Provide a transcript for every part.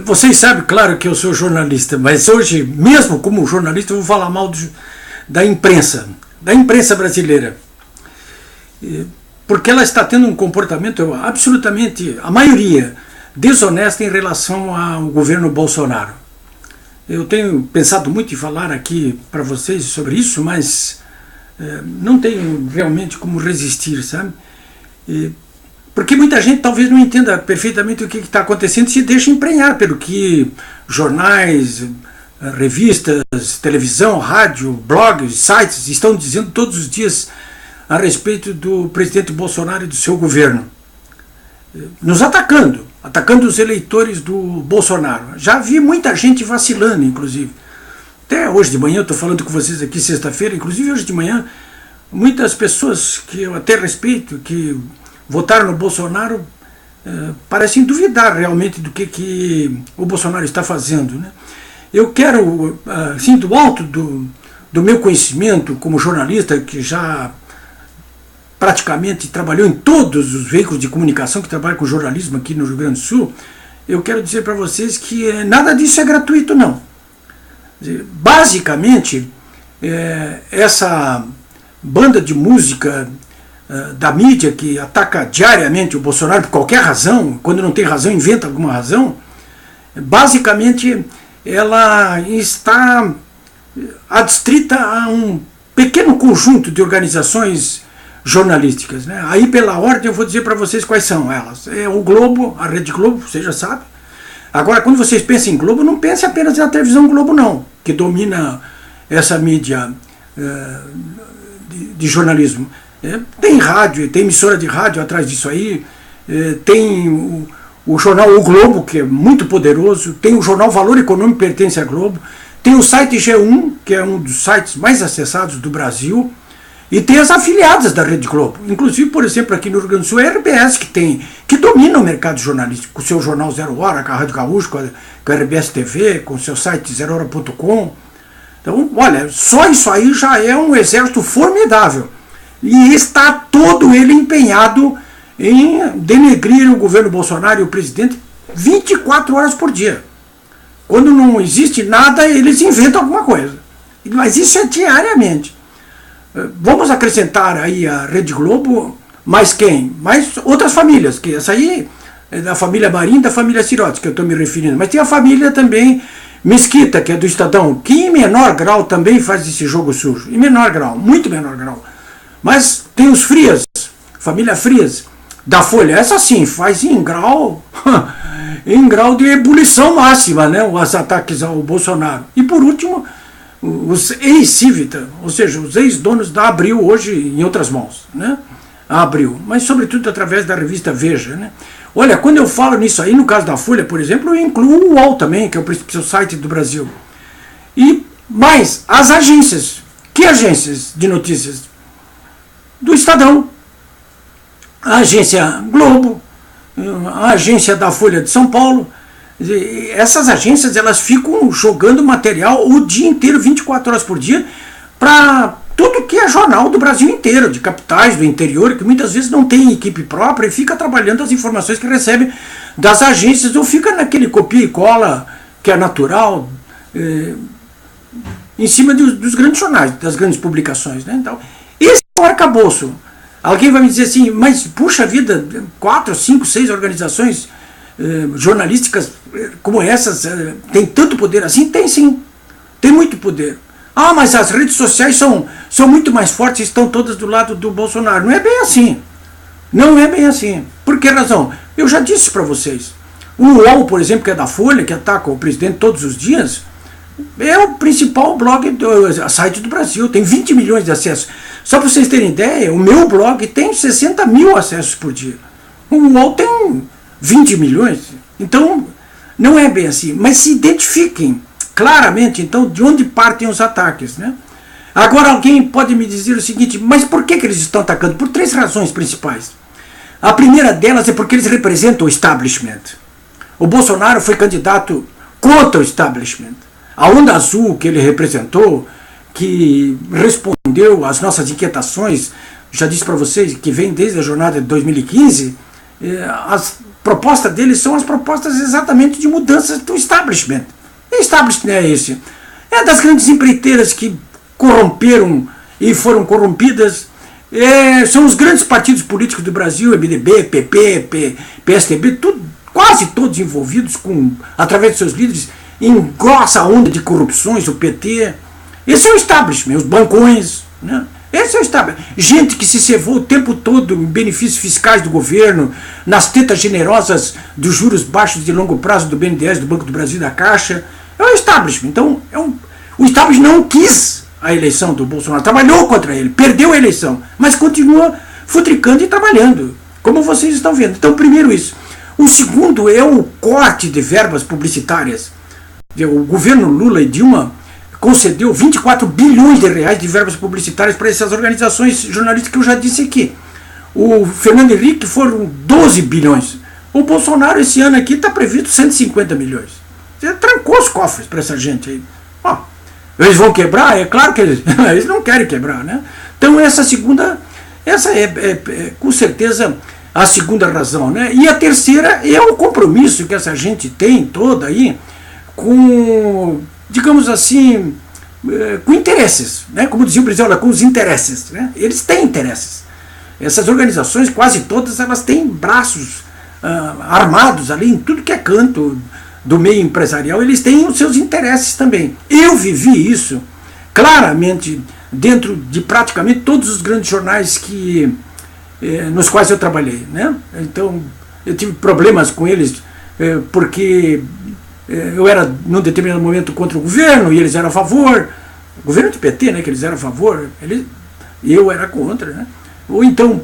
Vocês sabem, claro, que eu sou jornalista, mas hoje, mesmo como jornalista, eu vou falar mal da imprensa brasileira. Porque ela está tendo um comportamento absolutamente, a maioria, desonesto em relação ao governo Bolsonaro. Eu tenho pensado muito em falar aqui para vocês sobre isso, mas não tenho realmente como resistir, sabe? Porque muita gente talvez não entenda perfeitamente o que está acontecendo e se deixa emprenhar pelo que jornais, revistas, televisão, rádio, blogs, sites estão dizendo todos os dias a respeito do presidente Bolsonaro e do seu governo. Nos atacando os eleitores do Bolsonaro. Já vi muita gente vacilando, inclusive. Até hoje de manhã, eu estou falando com vocês aqui sexta-feira, inclusive hoje de manhã, muitas pessoas que eu até respeito, que votaram no Bolsonaro, parecem duvidar realmente do que o Bolsonaro está fazendo, né? Eu quero, assim, do alto do meu conhecimento como jornalista, que já praticamente trabalhou em todos os veículos de comunicação que trabalham com jornalismo aqui no Rio Grande do Sul, eu quero dizer para vocês que nada disso é gratuito, não. Basicamente, essa banda de música da mídia que ataca diariamente o Bolsonaro por qualquer razão, quando não tem razão, inventa alguma razão, basicamente ela está adstrita a um pequeno conjunto de organizações jornalísticas, né? Aí pela ordem eu vou dizer para vocês quais são elas. É o Globo, a Rede Globo, você já sabe. Agora, quando vocês pensam em Globo, não pensem apenas na televisão Globo, não, que domina essa mídia de jornalismo. Tem rádio, tem emissora de rádio atrás disso aí, tem o jornal O Globo, que é muito poderoso, tem o jornal Valor Econômico, que pertence à Globo, tem o site G1, que é um dos sites mais acessados do Brasil, e tem as afiliadas da Rede Globo. Inclusive, por exemplo, aqui no Rio Grande do Sul, é a RBS que domina o mercado jornalístico, com o seu jornal Zero Hora, com a Rádio Gaúcho, com a RBS TV, com o seu site zerohora.com. Então, olha, só isso aí já é um exército formidável. E está todo ele empenhado em denegrir o governo Bolsonaro e o presidente 24 horas por dia. Quando não existe nada, eles inventam alguma coisa. Mas isso é diariamente. Vamos acrescentar aí a Rede Globo, mais quem? Mais outras famílias, que essa aí é da família Marinho e da família Sirotes, que eu estou me referindo. Mas tem a família também Mesquita, que é do Estadão, que em menor grau também faz esse jogo sujo. Em menor grau, muito menor grau. Mas tem os Frias, família Frias, da Folha. Essa sim, faz em grau de ebulição máxima, né, os ataques ao Bolsonaro. E por último, os ex-Civita, ou seja, os ex-donos da Abril, hoje em outras mãos, né? A Abril, mas sobretudo através da revista Veja, né? Olha, quando eu falo nisso aí, no caso da Folha, por exemplo, eu incluo o UOL também, que é o principal site do Brasil. E mais, as agências. Que agências de notícias? Do Estadão, a agência Globo, a agência da Folha de São Paulo. Essas agências, elas ficam jogando material o dia inteiro, 24 horas por dia, para tudo que é jornal do Brasil inteiro, de capitais, do interior, que muitas vezes não tem equipe própria e fica trabalhando as informações que recebe das agências, ou fica naquele copia e cola que é natural, em cima dos grandes jornais, das grandes publicações, né? Então, esse é o arcabouço. Alguém vai me dizer assim, mas puxa vida, 4, 5, 6 organizações jornalísticas como essas tem tanto poder assim? Tem sim, tem muito poder. Ah, mas as redes sociais são muito mais fortes e estão todas do lado do Bolsonaro. Não é bem assim. Não é bem assim. Por que razão? Eu já disse para vocês. O UOL, por exemplo, que é da Folha, que ataca o presidente todos os dias, é o principal blog, site do Brasil. Tem 20 milhões de acessos. Só para vocês terem ideia, o meu blog tem 60 mil acessos por dia. O UOL tem 20 milhões. Então, não é bem assim. Mas se identifiquem claramente, então, de onde partem os ataques, né? Agora, alguém pode me dizer o seguinte, mas por que eles estão atacando? Por 3 razões principais. A primeira delas é porque eles representam o establishment. O Bolsonaro foi candidato contra o establishment. A onda azul que ele representou, que respondeu às nossas inquietações, já disse para vocês que vem desde a jornada de 2015, as propostas deles são as propostas exatamente de mudanças do establishment. E establishment é esse? É das grandes empreiteiras que corromperam e foram corrompidas. São os grandes partidos políticos do Brasil, MDB, PP, PSDB, quase todos envolvidos através de seus líderes em grossa onda de corrupções, o PT. Esse é o establishment, os bancões, né? Esse é o establishment. Gente que se cevou o tempo todo em benefícios fiscais do governo, nas tetas generosas dos juros baixos de longo prazo do BNDES, do Banco do Brasil e da Caixa. É o establishment. Então, o establishment não quis a eleição do Bolsonaro, trabalhou contra ele, perdeu a eleição, mas continua futricando e trabalhando, como vocês estão vendo. Então, primeiro isso. O segundo é o corte de verbas publicitárias. O governo Lula e Dilma concedeu 24 bilhões de reais de verbas publicitárias para essas organizações jornalísticas que eu já disse aqui. O Fernando Henrique foram 12 bilhões. O Bolsonaro esse ano aqui está previsto 150 milhões. Você trancou os cofres para essa gente aí. Eles vão quebrar? É claro que eles não querem quebrar, né? Então essa é com certeza a segunda razão, né? E a terceira é o compromisso que essa gente tem toda aí com, digamos assim, com interesses, né? Como dizia o Brizola, com os interesses, né? Eles têm interesses. Essas organizações, quase todas, elas têm braços armados ali em tudo que é canto do meio empresarial, eles têm os seus interesses também. Eu vivi isso claramente dentro de praticamente todos os grandes jornais nos quais eu trabalhei, né? Então, eu tive problemas com eles porque eu era, num determinado momento, contra o governo e eles eram a favor. O governo do PT, né, que eles eram a favor, e eu era contra, né? Ou então,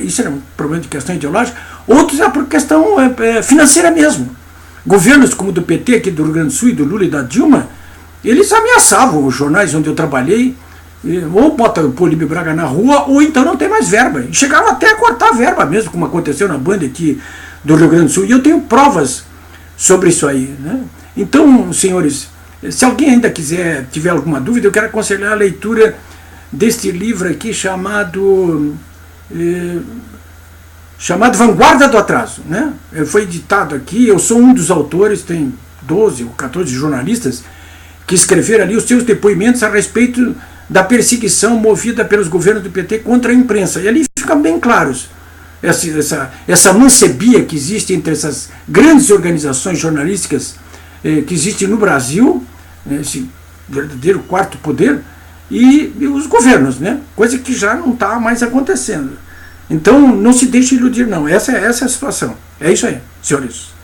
isso era um problema de questão ideológica, outros é por questão financeira mesmo. Governos como o do PT, aqui do Rio Grande do Sul, e do Lula e da Dilma, eles ameaçavam os jornais onde eu trabalhei, ou bota o Políbio Braga na rua, ou então não tem mais verba. E chegavam até a cortar a verba mesmo, como aconteceu na Band aqui do Rio Grande do Sul. E eu tenho provas sobre isso aí, né? Então, senhores, se alguém ainda tiver alguma dúvida, eu quero aconselhar a leitura deste livro aqui chamado Vanguarda do Atraso, né? Foi editado aqui, eu sou um dos autores, tem 12 ou 14 jornalistas que escreveram ali os seus depoimentos a respeito da perseguição movida pelos governos do PT contra a imprensa. E ali ficam bem claros essa mancebia que existe entre essas grandes organizações jornalísticas que existem no Brasil, esse verdadeiro quarto poder, e os governos, né? Coisa que já não está mais acontecendo. Então não se deixe iludir não, essa é a situação. É isso aí, senhores.